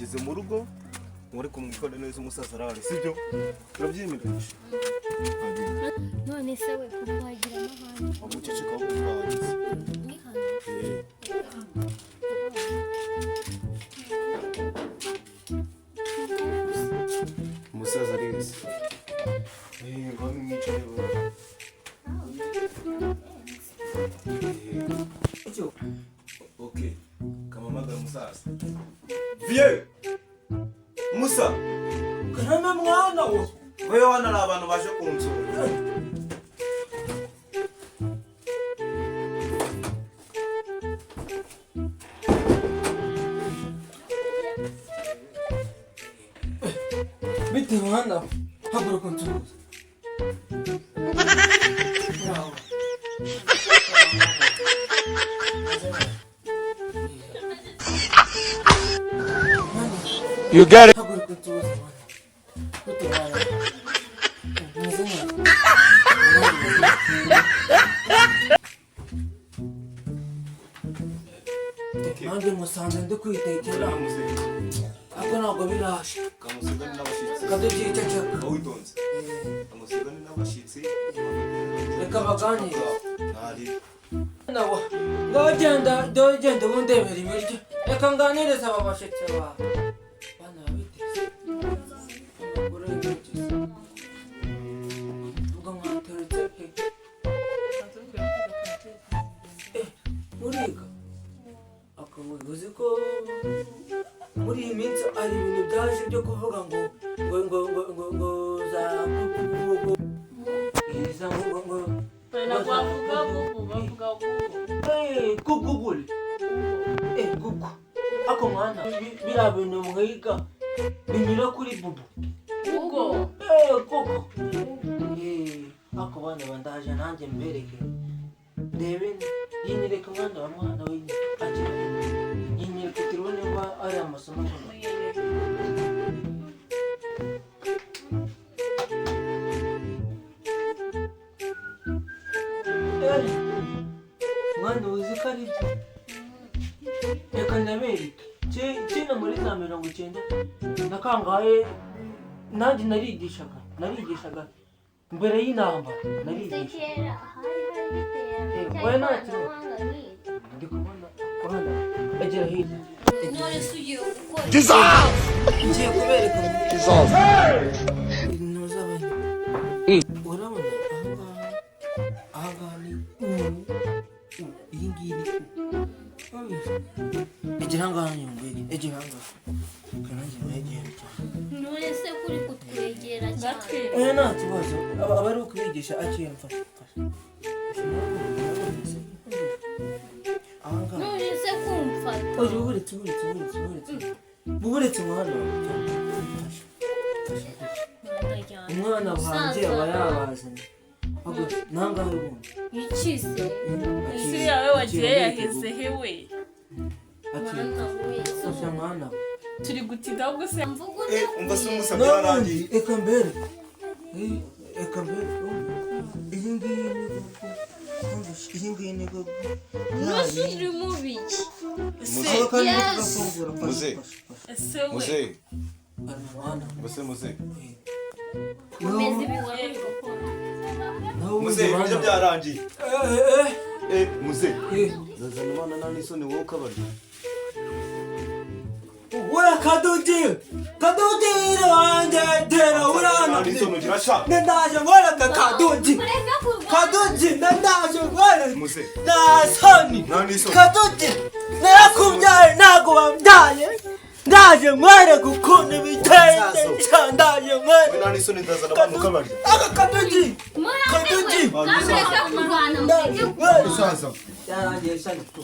tugeze mu rugo muri kumwikora neza umusaza arahari sibyo turabyimiranyije none se we kuko wagira amahane amuceceka aho twabagize umusaza areze ngwami mwicaye okay kamamaga umusaza vie musa kana mwana wo wewe wana ari abantu baje kunsura bite mwana haguruka nsuhuza You get it? haguruka nsuhuza mwana bite mwana meze neza nanjye musanze ndi kwitekera ako ntabwo birashe kamusigani n'abashitsi kaduceceka witonze kamusigani n'abashitsi reka baganire ntari nawa ndagenda bundebera ibiryo reka nganiriza aba bashitsi bawe bana babiteze amaguru y'ibigezi ubwo mwateretse muriga akabuye uzi ko muri iyi minsi hari ibintu byaje byo kuvuga ngo za Google. Google. Ako mwana biriya bintu mwiga binyura kuri bubu. Google. Google. Ako bana bandaje nanjye mbereke. Ndebe yinyereka umwana wa mwana we agira. Yinyereka turubone ko ari amasomo akora. Mwana uzi ko ari byo reka ndabereke kino muri za 90 nakangaye nanjye narigishaga mbere y'intambara narigishaga wowe nta kibazo ndi kubona agera hirya none se ugiye gukora ngiye kubereka ibintu z'abanye urabona ahangaha ni iyi ngiyi ni egera ahangaha nyumvire egera ahangaha kananjye mwegera cyane none se kuri kutwegera cyane oya nta kibazo aba ari ukwigisha akiri mfasha ahangaha none se kumfata oya buburetse umuhanda umwana wanjye aba yabazanye nangahe ubundi ikise isi yawe wagiye yaheze hewe fasha mwana turi gutinda ahubwo se mvugo umva se umusabye yarangiye eka mbere iyi ngiyi ni gogo nusiri mubiki muze ese we muze mwana muze umeze biwawe gukora muze ibyo byarangiye muze zazana abana nta n'isoni wowe ukabarya we kadudire wanjye tera urana nta n'isoni ugira sha ndaje ngoreka kaduji ndaje ngoreka muze nta soni nta n'isoni kaduji narakubyaye ntago wambyaye ndaje ngoreka ukuntu biteye ndaje ngoreka nta n'isoni ndazana abana ukabarya aka kaduji mureke kurwana mu buryo musaza yarangiye shani tu